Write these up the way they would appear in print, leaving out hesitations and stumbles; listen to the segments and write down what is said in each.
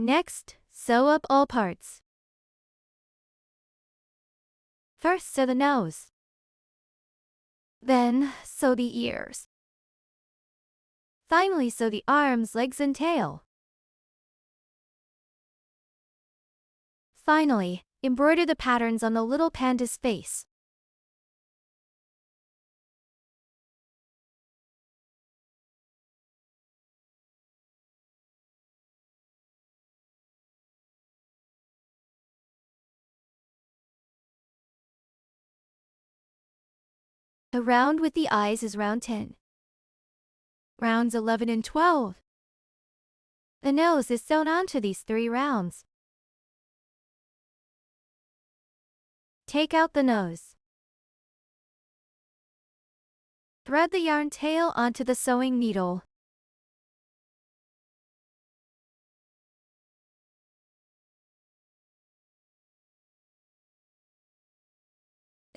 Next, sew up all parts. First, sew the nose. Then, sew the ears. Finally, sew the arms, legs, and tail. Finally, embroider the patterns on the little panda's face. The round with the eyes is round 10. Rounds 11 and 12. The nose is sewn onto these 3 rounds. Take out the nose. Thread the yarn tail onto the sewing needle.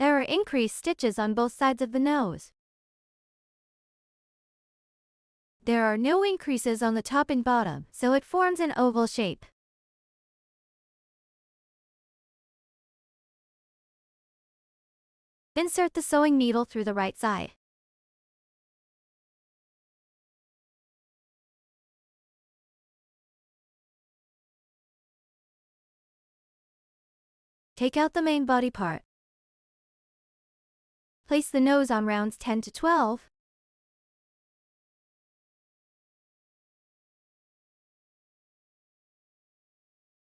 There are increased stitches on both sides of the nose. There are no increases on the top and bottom, so it forms an oval shape. Insert the sewing needle through the right side. Take out the main body part. Place the nose on rounds 10 to 12.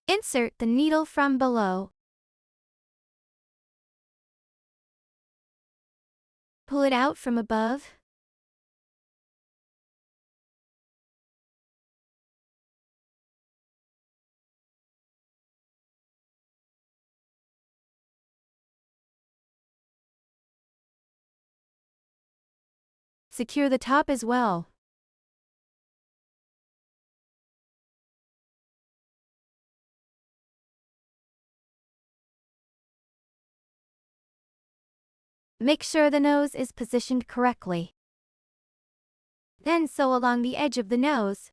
Insert the needle from below. Pull it out from above. Secure the top as well. Make sure the nose is positioned correctly. Then sew along the edge of the nose,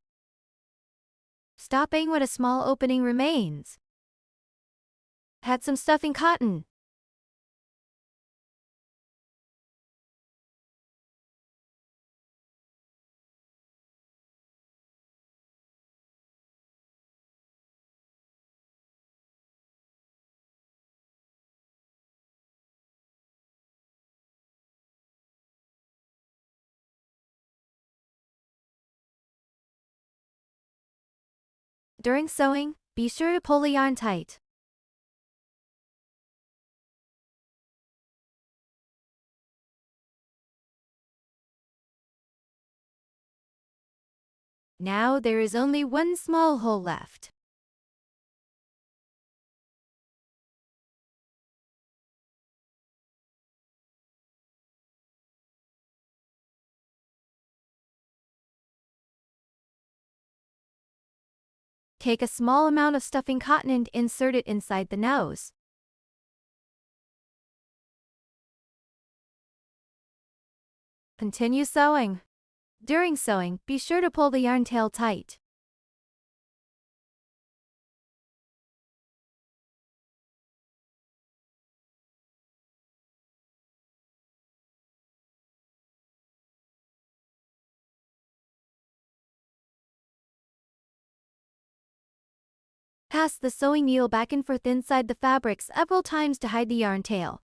stopping when a small opening remains. Add some stuffing cotton. During sewing, be sure to pull the yarn tight. Now there is only one small hole left. Take a small amount of stuffing cotton and insert it inside the nose. Continue sewing. During sewing, be sure to pull the yarn tail tight. Pass the sewing needle back and forth inside the fabric several times to hide the yarn tail.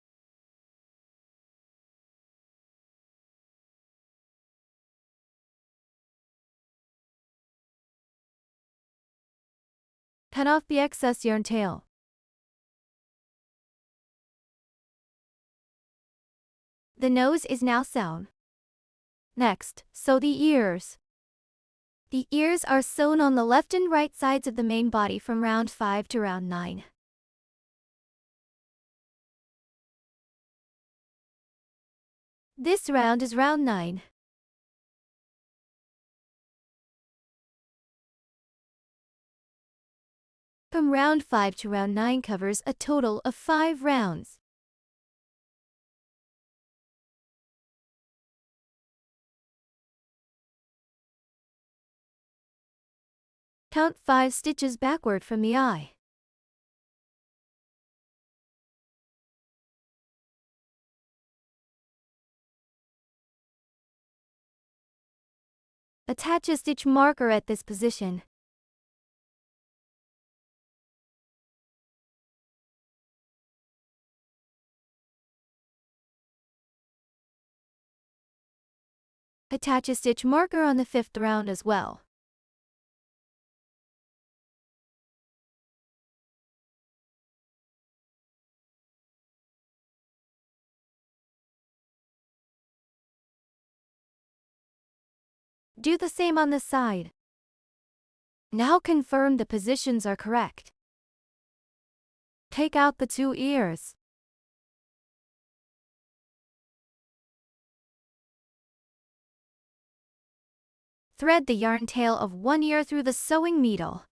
Cut off the excess yarn tail. The nose is now sewn. Next, sew the ears. The ears are sewn on the left and right sides of the main body from round 5 to round 9. This round is round 9. From round 5 to round 9 covers a total of 5 rounds. Count 5 stitches backward from the eye. Attach a stitch marker at this position. Attach a stitch marker on the 5th round as well. Do the same on this side. Now confirm the positions are correct. Take out the 2 ears. Thread the yarn tail of 1 ear through the sewing needle.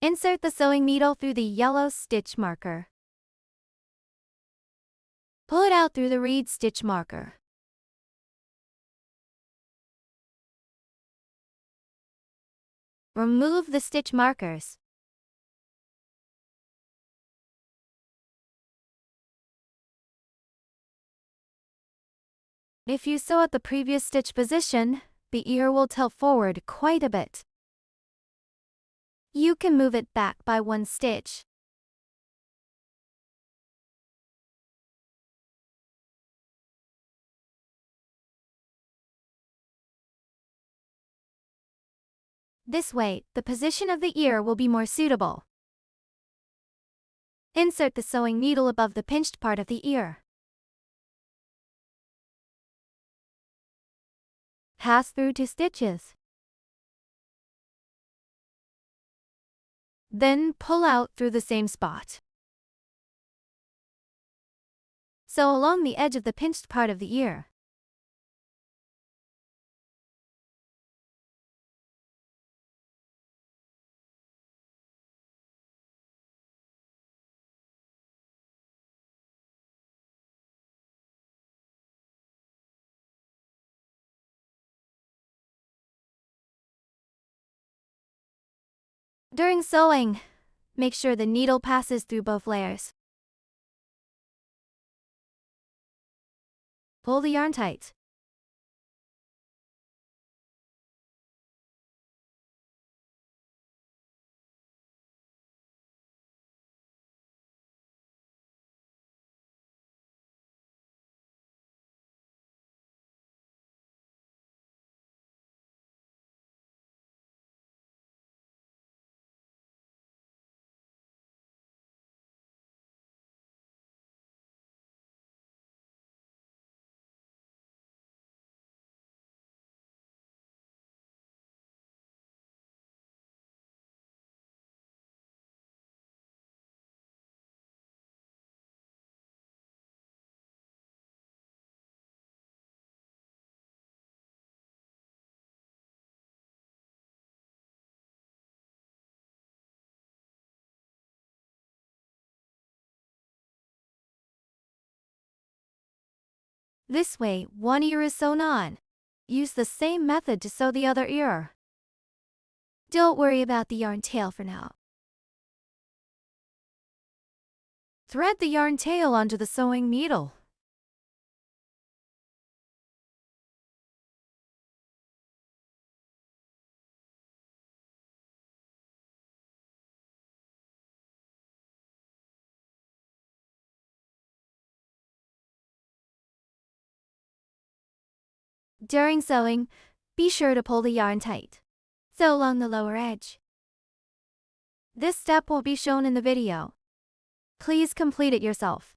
Insert the sewing needle through the yellow stitch marker. Pull it out through the reed stitch marker. Remove the stitch markers. If you sew at the previous stitch position, the ear will tilt forward quite a bit. You can move it back by 1 stitch. This way, the position of the ear will be more suitable. Insert the sewing needle above the pinched part of the ear. Pass through 2 stitches. Then pull out through the same spot. Sew along the edge of the pinched part of the ear. During sewing, make sure the needle passes through both layers. Pull the yarn tight. This way, 1 ear is sewn on. Use the same method to sew the other ear. Don't worry about the yarn tail for now. Thread the yarn tail onto the sewing needle. During sewing, be sure to pull the yarn tight. Sew along the lower edge. This step won't be shown in the video. Please complete it yourself.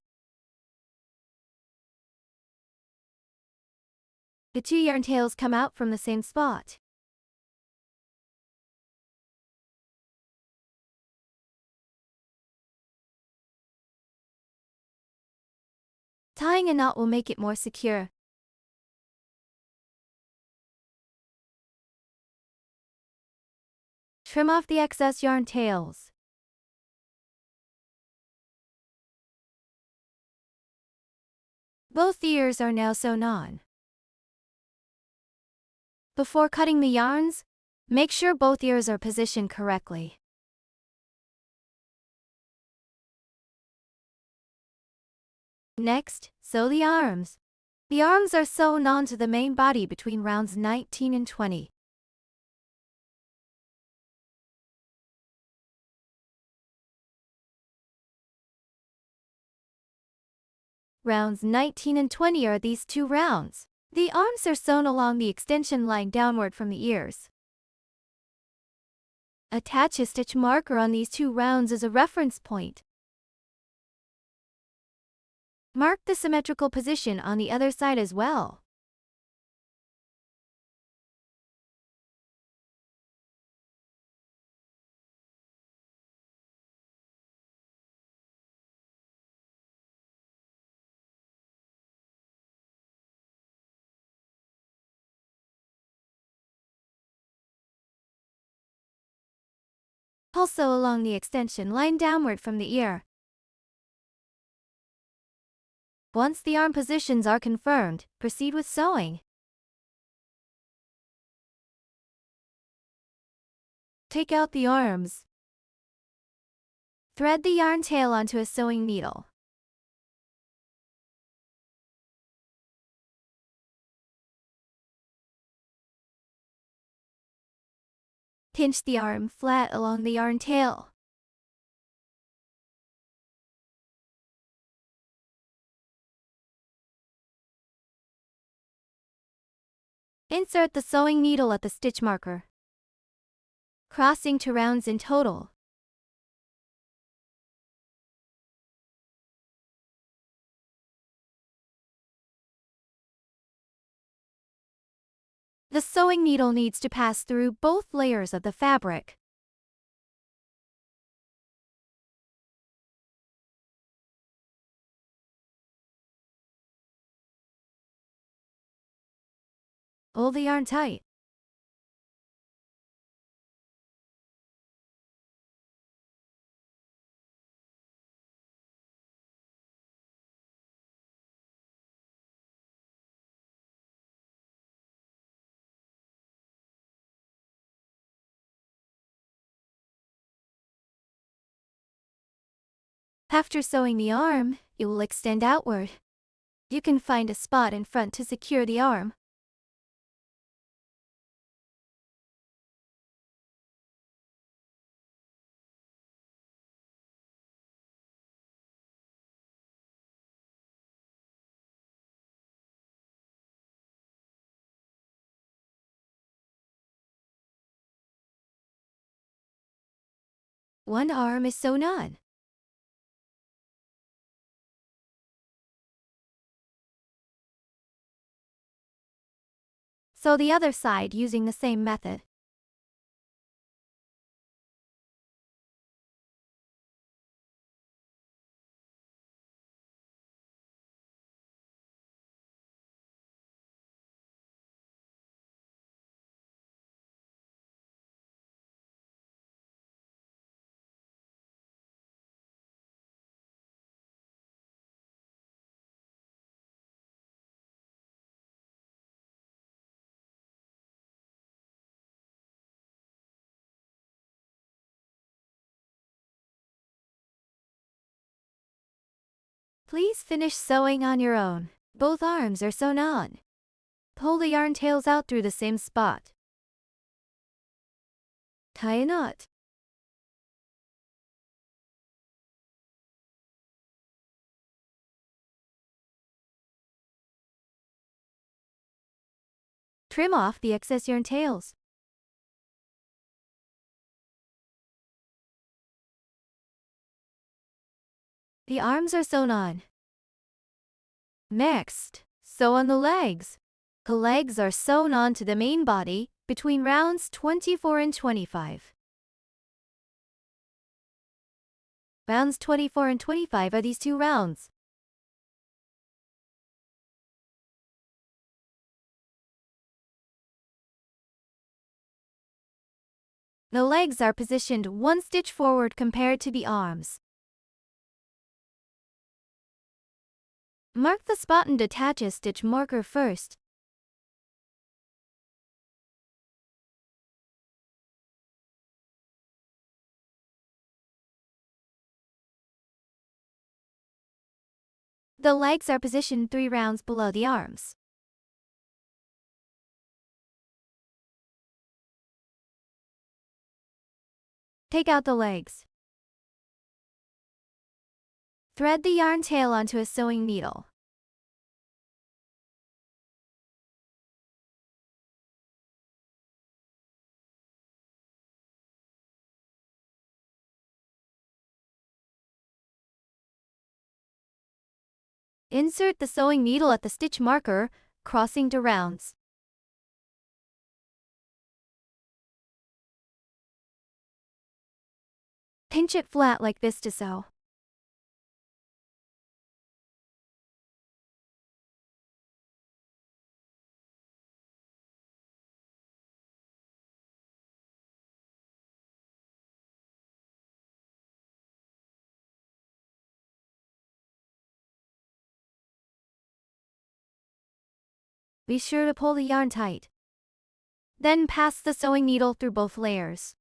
The 2 yarn tails come out from the same spot. Tying a knot will make it more secure. Trim off the excess yarn tails. Both ears are now sewn on. Before cutting the yarns, make sure both ears are positioned correctly. Next, sew the arms. The arms are sewn onto the main body between rounds 19 and 20. Rounds 19 and 20 are these two rounds. The arms are sewn along the extension line downward from the ears. Attach a stitch marker on these two rounds as a reference point. Mark the symmetrical position on the other side as well. Also along the extension line downward from the ear. Once the arm positions are confirmed, proceed with sewing. Take out the arms. Thread the yarn tail onto a sewing needle. Pinch the arm flat along the yarn tail. Insert the sewing needle at the stitch marker. Crossing 2 rounds in total. The sewing needle needs to pass through both layers of the fabric. Hold the yarn tight. After sewing the arm, it will extend outward. You can find a spot in front to secure the arm. One arm is sewn on. Sew the other side using the same method. Please finish sewing on your own. Both arms are sewn on. Pull the yarn tails out through the same spot. Tie a knot. Trim off the excess yarn tails. The arms are sewn on. Next, sew on the legs. The legs are sewn onto the main body between rounds 24 and 25. Rounds 24 and 25 are these two rounds. The legs are positioned 1 stitch forward compared to the arms. Mark the spot and attach a stitch marker first. The legs are positioned 3 rounds below the arms. Take out the legs. Thread the yarn tail onto a sewing needle. Insert the sewing needle at the stitch marker, crossing to rounds. Pinch it flat like this to sew. Be sure to pull the yarn tight. Then pass the sewing needle through both layers.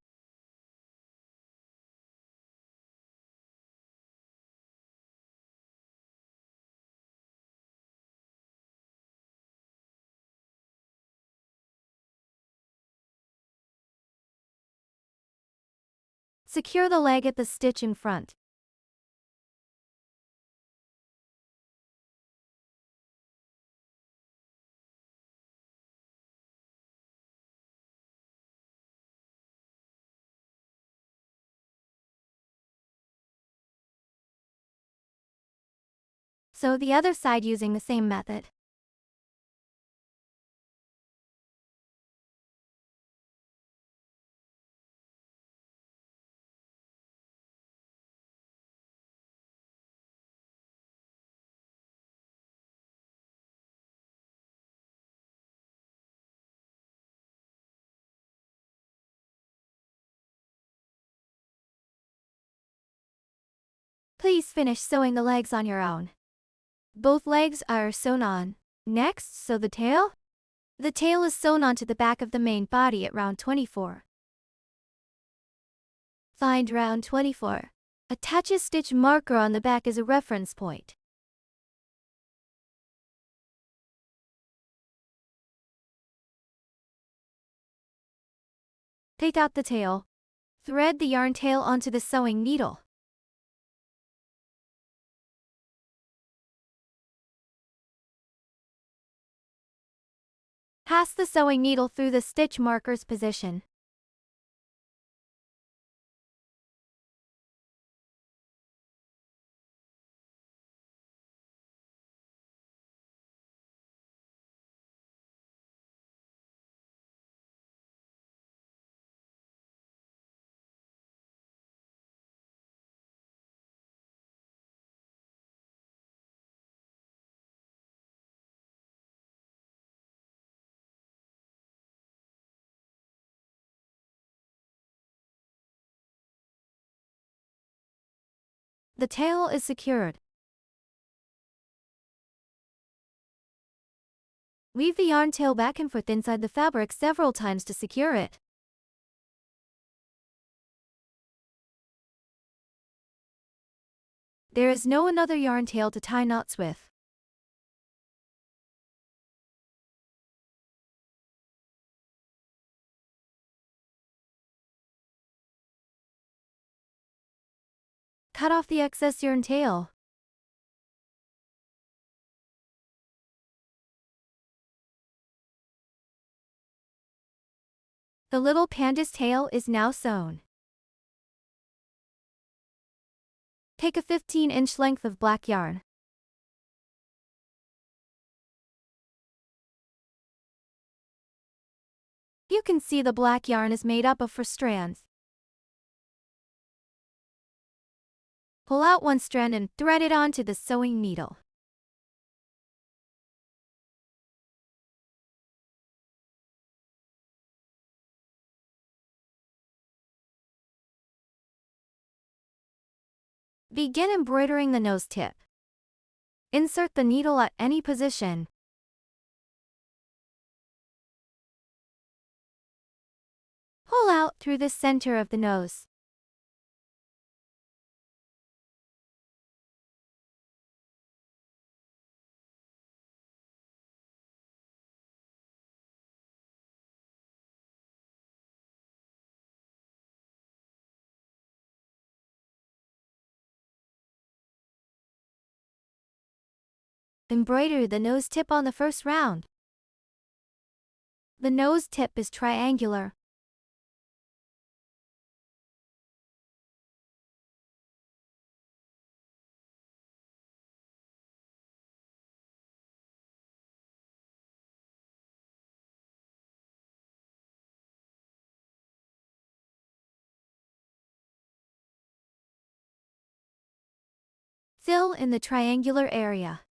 Secure the leg at the stitch in front. Sew the other side using the same method. Please finish sewing the legs on your own. Both legs are sewn on. Next, sew the tail. The tail is sewn onto the back of the main body at round 24. Find round 24. Attach a stitch marker on the back as a reference point. Take out the tail. Thread the yarn tail onto the sewing needle. Pass the sewing needle through the stitch marker's position. The tail is secured. Weave the yarn tail back and forth inside the fabric several times to secure it. There is no another yarn tail to tie knots with. Cut off the excess yarn tail. The little panda's tail is now sewn. Take a 15-inch length of black yarn. You can see the black yarn is made up of 4 strands. Pull out one strand and thread it onto the sewing needle. Begin embroidering the nose tip. Insert the needle at any position. Pull out through the center of the nose. Embroider the nose tip on the first round. The nose tip is triangular. Fill in the triangular area.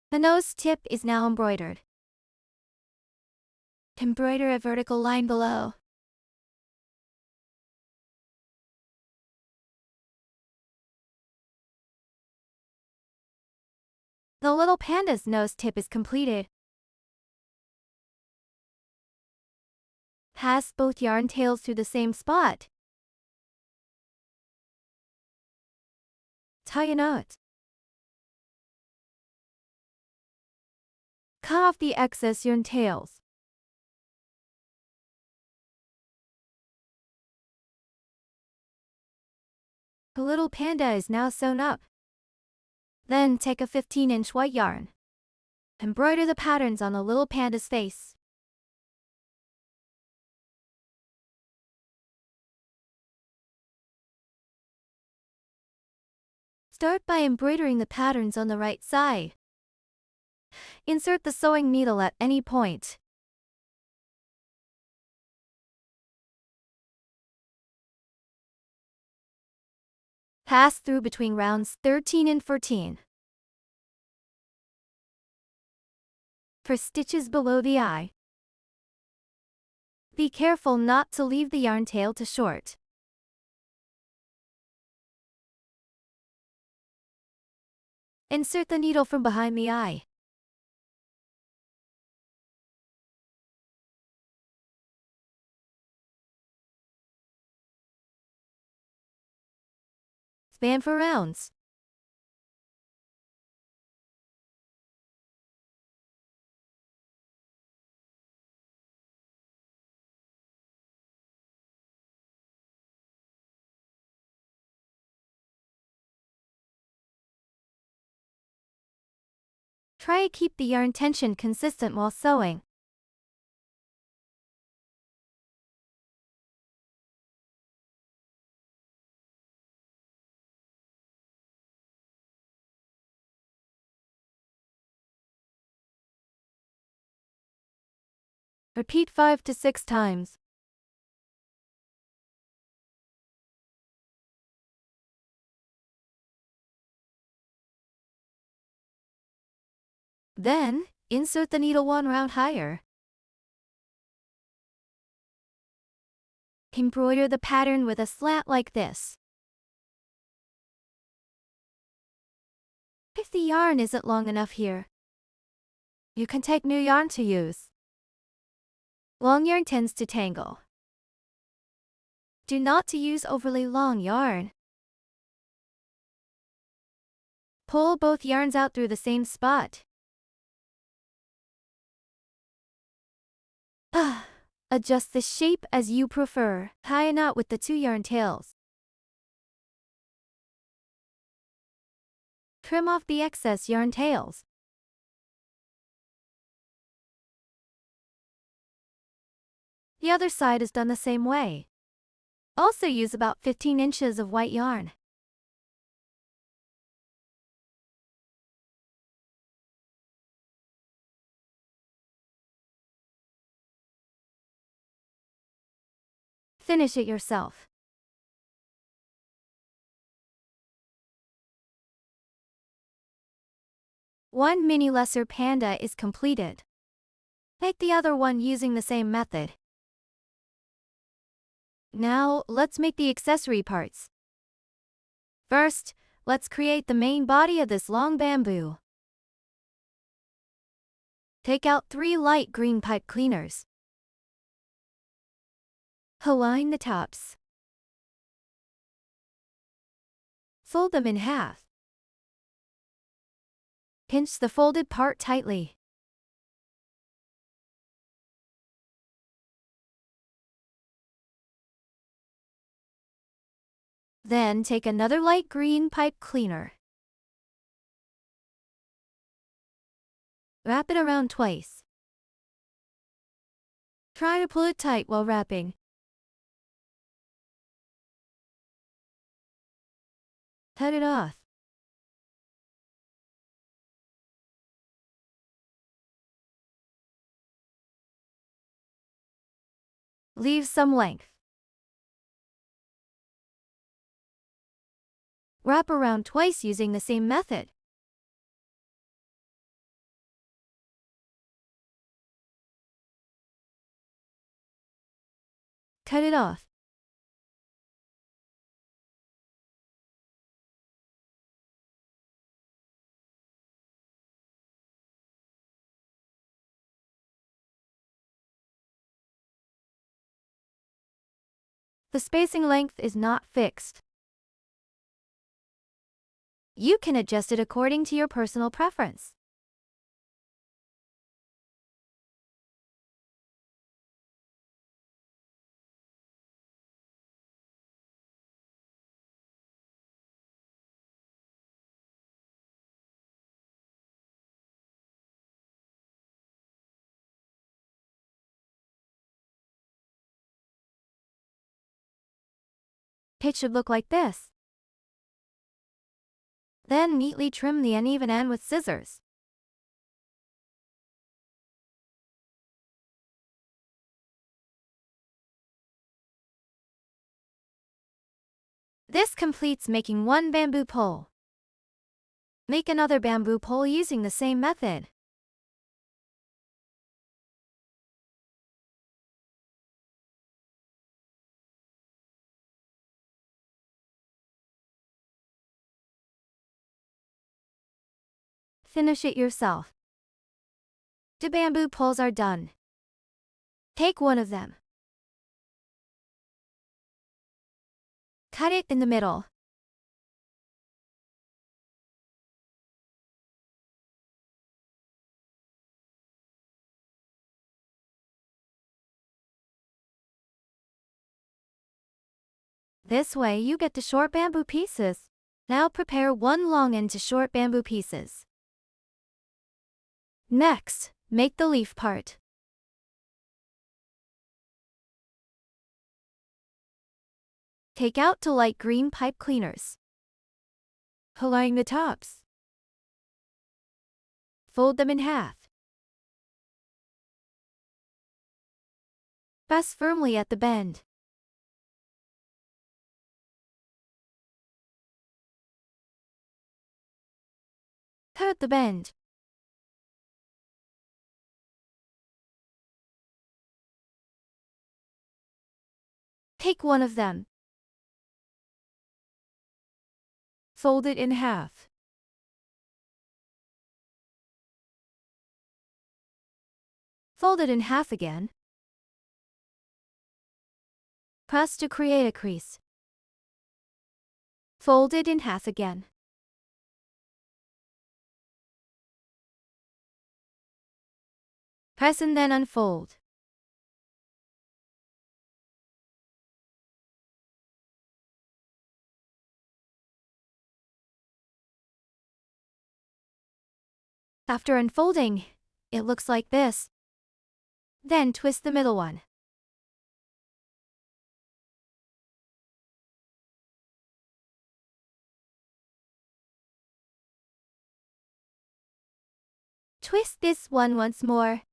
The nose tip is now embroidered. Embroider a vertical line below. The little panda's nose tip is completed. Pass both yarn tails through the same spot. Tie a knot. Cut off the excess yarn tails. The little panda is now sewn up. Then take a 15-inch white yarn. Embroider the patterns on the little panda's face. Start by embroidering the patterns on the right side. Insert the sewing needle at any point. Pass through between rounds 13 and 14. For stitches below the eye, be careful not to leave the yarn tail too short. Insert the needle from behind the eye. Span for rounds. Try to keep the yarn tension consistent while sewing. Repeat 5 to 6 times. Then, insert the needle 1 round higher. Embroider the pattern with a slat like this. If the yarn isn't long enough here, you can take new yarn to use. Long yarn tends to tangle. Do not to use overly long yarn. Pull both yarns out through the same spot. Adjust the shape as you prefer. Tie a knot with the 2 yarn tails. Trim off the excess yarn tails. The other side is done the same way. Also use about 15 inches of white yarn. Finish it yourself. One mini lesser panda is completed. Make the other one using the same method. Now, let's make the accessory parts. First, let's create the main body of this long bamboo. Take out 3 light green pipe cleaners. Align the tops. Fold them in half. Pinch the folded part tightly. Then take another light green pipe cleaner. Wrap it around twice. Try to pull it tight while wrapping. Cut it off. Leave some length. Wrap around twice using the same method. Cut it off. The spacing length is not fixed. You can adjust it according to your personal preference. It should look like this. Then neatly trim the uneven end with scissors. This completes making one bamboo pole. Make another bamboo pole using the same method. Finish it yourself. The bamboo poles are done. Take one of them. Cut it in the middle. This way you get the short bamboo pieces. Now prepare one long end to short bamboo pieces. Next, make the leaf part. Take out 2 light green pipe cleaners. Align the tops. Fold them in half. Press firmly at the bend. Cut the bend. Take one of them. Fold it in half. Fold it in half again. Press to create a crease. Fold it in half again. Press and then unfold. After unfolding, it looks like this. Then twist the middle one. Twist this one once more.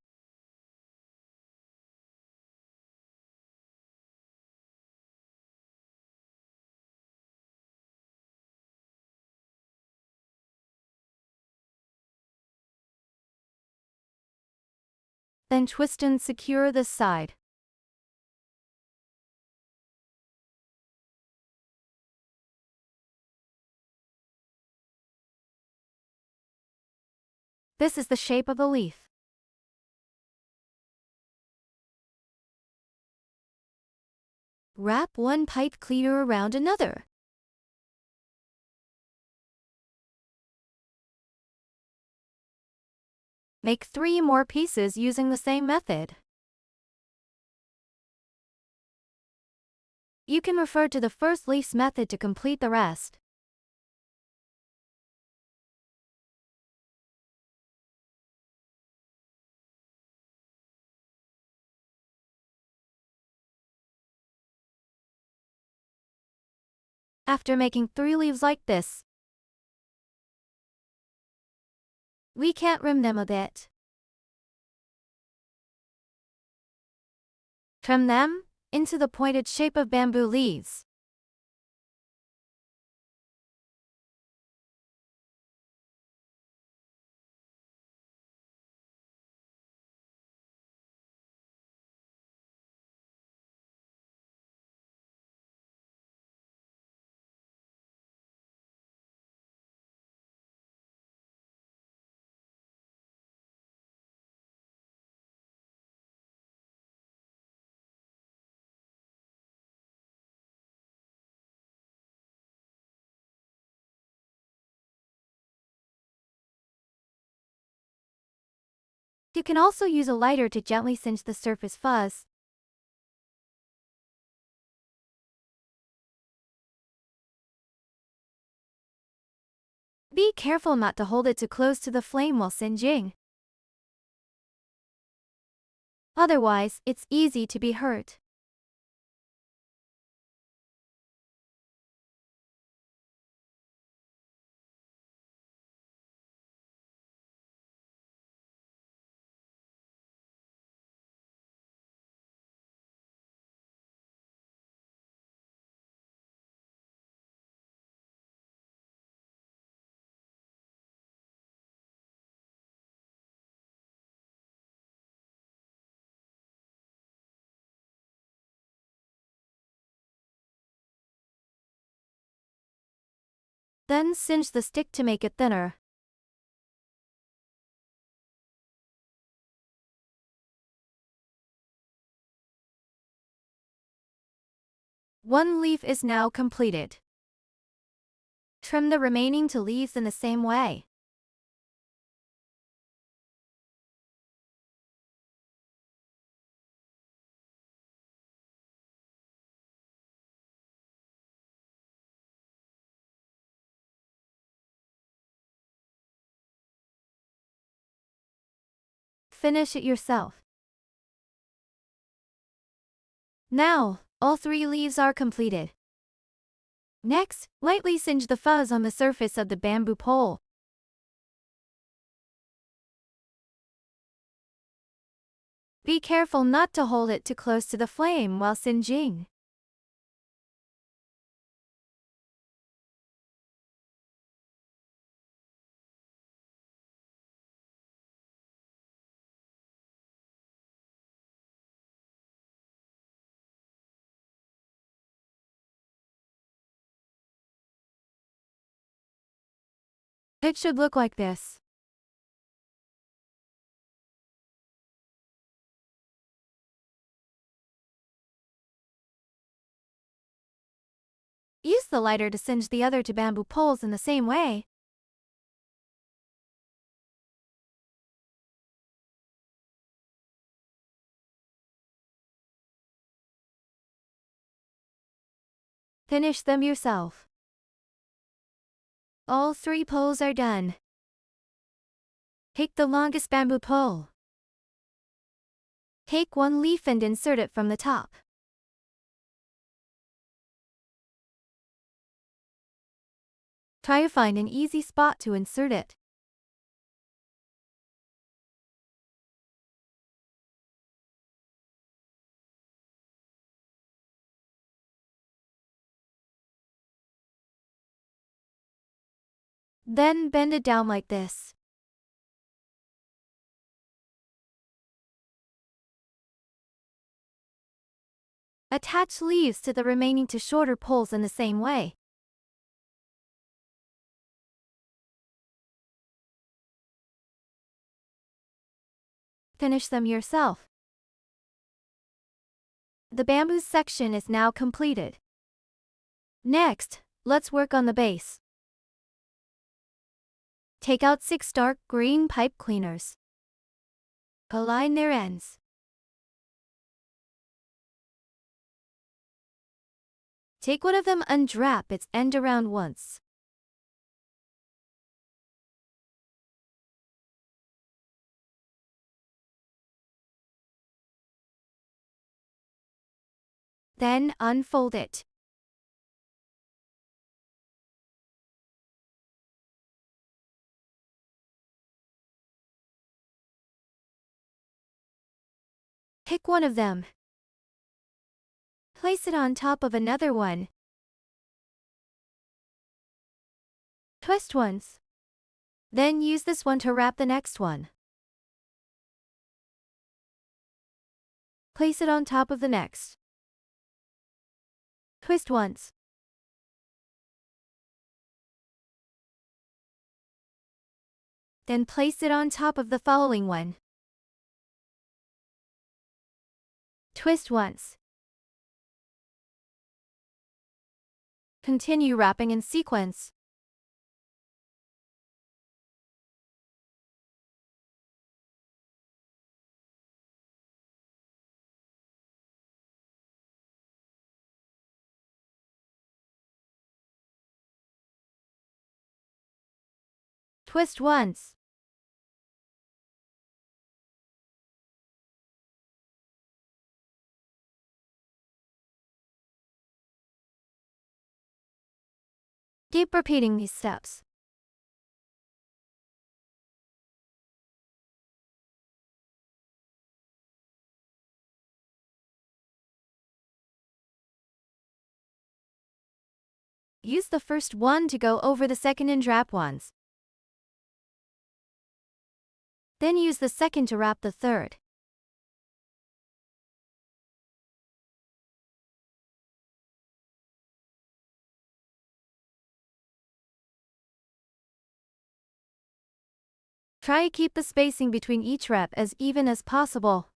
Then twist and secure this side. This is the shape of the leaf. Wrap one pipe cleaner around another. Make 3 more pieces using the same method. You can refer to the first leaf's method to complete the rest. After making 3 leaves like this, we can't rim them a bit. Trim them into the pointed shape of bamboo leaves. You can also use a lighter to gently singe the surface fuzz. Be careful not to hold it too close to the flame while singeing. Otherwise, it's easy to be hurt. Then singe the stick to make it thinner. One leaf is now completed. Trim the remaining 2 leaves in the same way. Finish it yourself. Now, all 3 leaves are completed. Next, lightly singe the fuzz on the surface of the bamboo pole. Be careful not to hold it too close to the flame while singeing. It should look like this. Use the lighter to singe the other 2 bamboo poles in the same way. Finish them yourself. All 3 poles are done. Take the longest bamboo pole. Take one leaf and insert it from the top. Try to find an easy spot to insert it. Then bend it down like this. Attach leaves to the remaining two shorter poles in the same way. Finish them yourself. The bamboo section is now completed. Next, let's work on the base. Take out 6 dark green pipe cleaners. Align their ends. Take one of them and wrap its end around once. Then unfold it. Pick one of them. Place it on top of another one. Twist once. Then use this one to wrap the next one. Place it on top of the next. Twist once. Then place it on top of the following one. Twist once. Continue wrapping in sequence. Twist once. Keep repeating these steps. Use the first one to go over the second and wrap ones. Then use the second to wrap the third. Try to keep the spacing between each wrap as even as possible.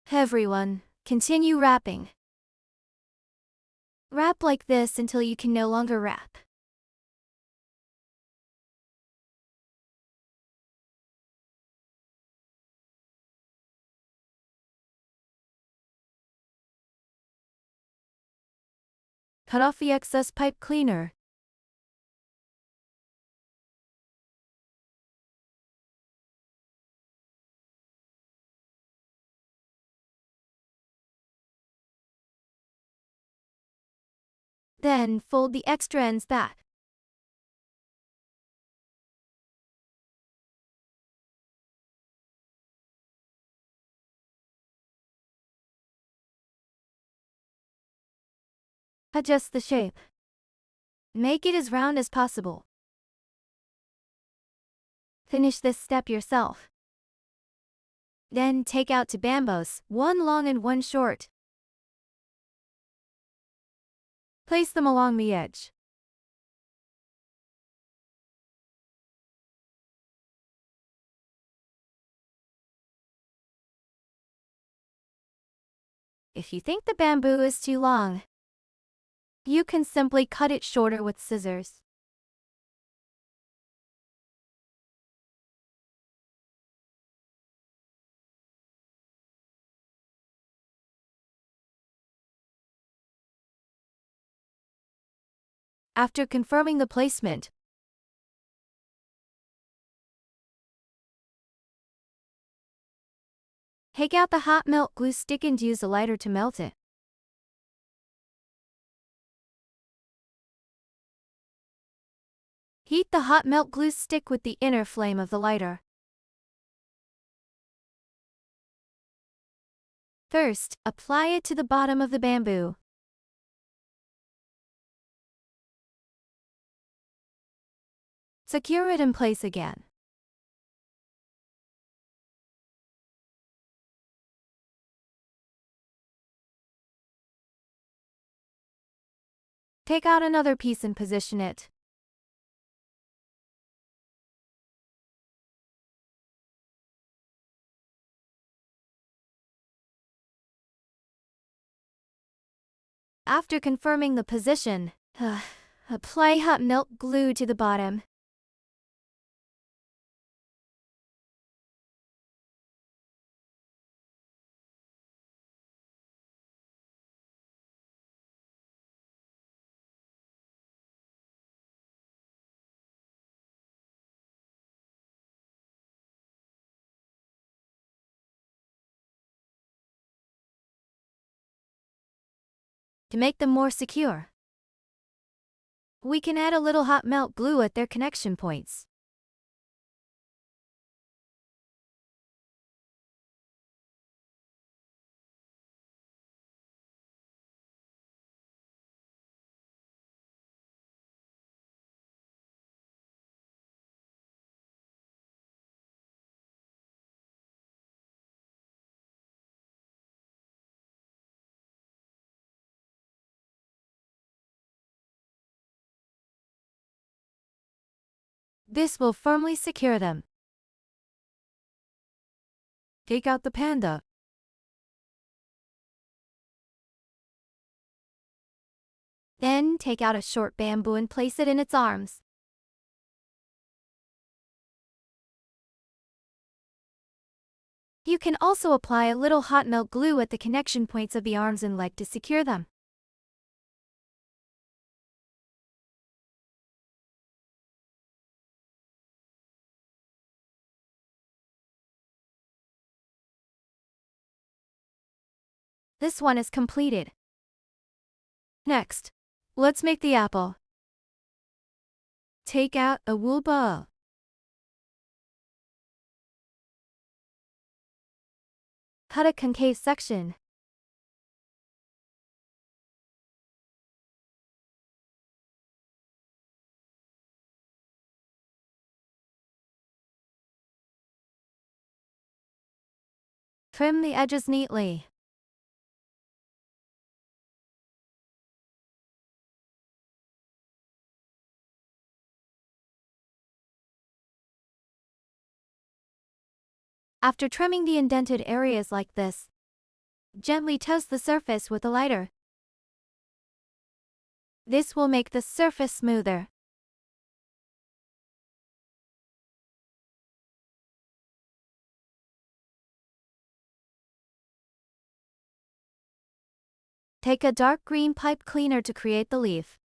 Everyone, continue wrapping. Wrap like this until you can no longer wrap. Cut off the excess pipe cleaner. Then fold the extra ends back. Adjust the shape. Make it as round as possible. Finish this step yourself. Then take out two bamboos, one long and one short. Place them along the edge. If you think the bamboo is too long, you can simply cut it shorter with scissors. After confirming the placement, take out the hot melt glue stick and use a lighter to melt it. Heat the hot melt glue stick with the inner flame of the lighter. First, apply it to the bottom of the bamboo. Secure it in place again. Take out another piece and position it. After confirming the position, apply hot melt glue to the bottom. To make them more secure, we can add a little hot melt glue at their connection points. This will firmly secure them. Take out the panda. Then take out a short bamboo and place it in its arms. You can also apply a little hot melt glue at the connection points of the arms and leg to secure them. This one is completed. Next, let's make the apple. Take out a wool ball. Cut a concave section. Trim the edges neatly. After trimming the indented areas like this, gently toast the surface with a lighter. This will make the surface smoother. Take a dark green pipe cleaner to create the leaf.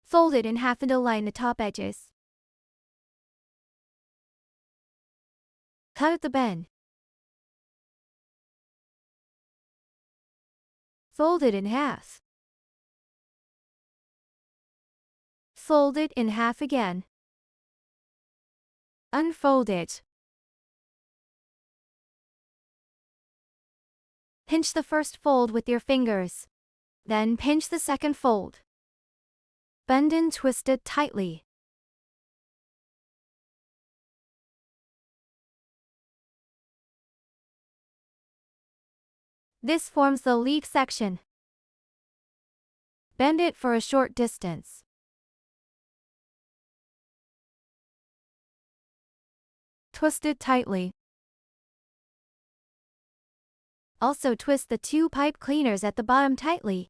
Fold it in half and align the top edges. Cut at the bend. Fold it in half. Fold it in half again. Unfold it. Pinch the first fold with your fingers. Then pinch the second fold. Bend and twist it tightly. This forms the leaf section. Bend it for a short distance. Twist it tightly. Also twist the two pipe cleaners at the bottom tightly.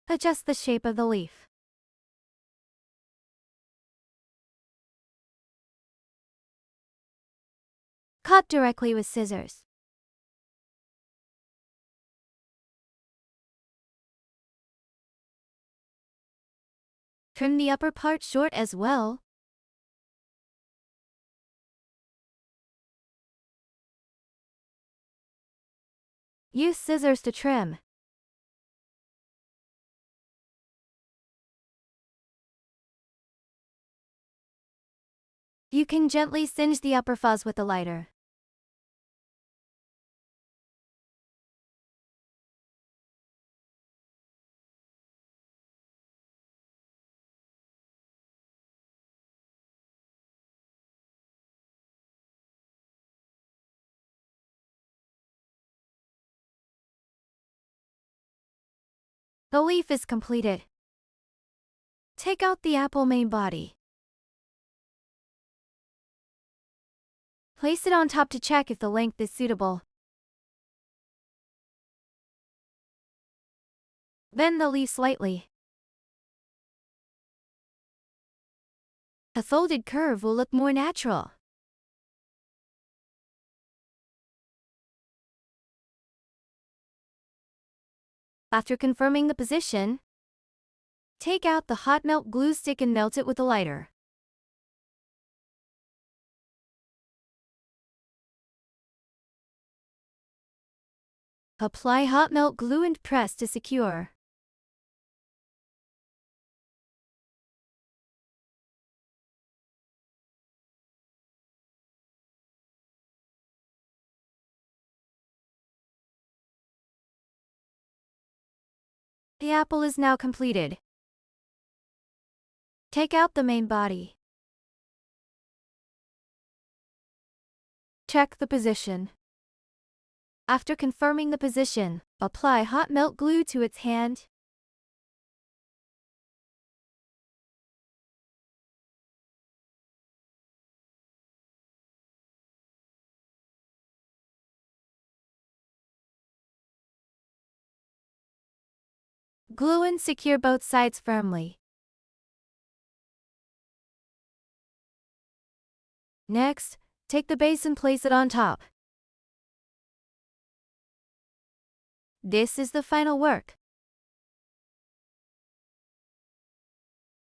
Adjust the shape of the leaf. Cut directly with scissors. Trim the upper part short as well. Use scissors to trim. You can gently singe the upper fuzz with the lighter. The leaf is completed. Take out the apple main body. Place it on top to check if the length is suitable. Bend the leaf slightly. A folded curve will look more natural. After confirming the position, take out the hot melt glue stick and melt it with a lighter. Apply hot melt glue and press to secure. The apple is now completed. Take out the main body. Check the position. After confirming the position, apply hot melt glue to its hand. Glue and secure both sides firmly. Next, take the base and place it on top. This is the final work.